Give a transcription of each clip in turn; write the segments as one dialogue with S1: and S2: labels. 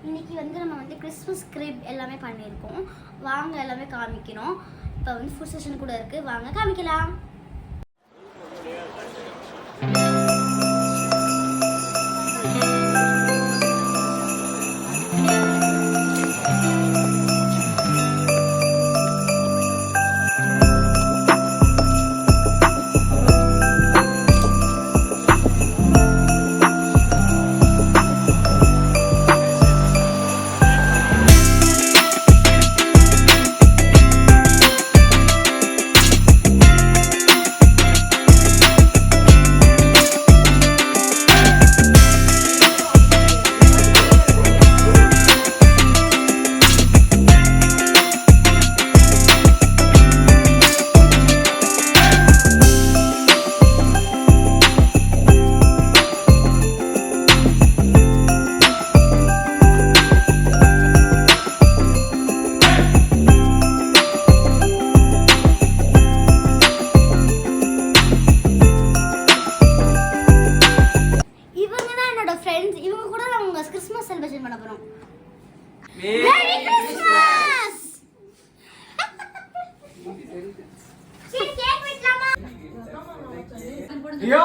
S1: இன்னைக்கு வந்து நம்ம வந்து கிறிஸ்மஸ் கிரிப் எல்லாமே பண்ணியிருக்கோம். வாங்க எல்லாமே காமிக்கிறோம். இப்போ வந்து ஃபுட் செஷன் கூட இருக்குது, வாங்க காமிக்கலாம். கிறிஸ்மஸ் செலிப்ரேஷன் பண்ண போறோம். Merry Christmas. சரி கேக் வெட்டலாமா? ஐயோ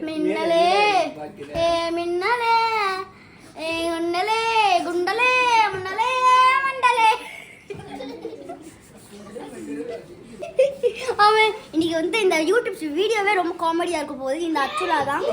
S1: மின்னலே மின்னலே குண்டலே குண்டலே முன்னலே மண்டலே. அவன் இன்னைக்கு வந்து இந்த யூடியூப் வீடியோவே ரொம்ப காமெடியா இருக்க போகுது. இந்த அச்சுலா தான்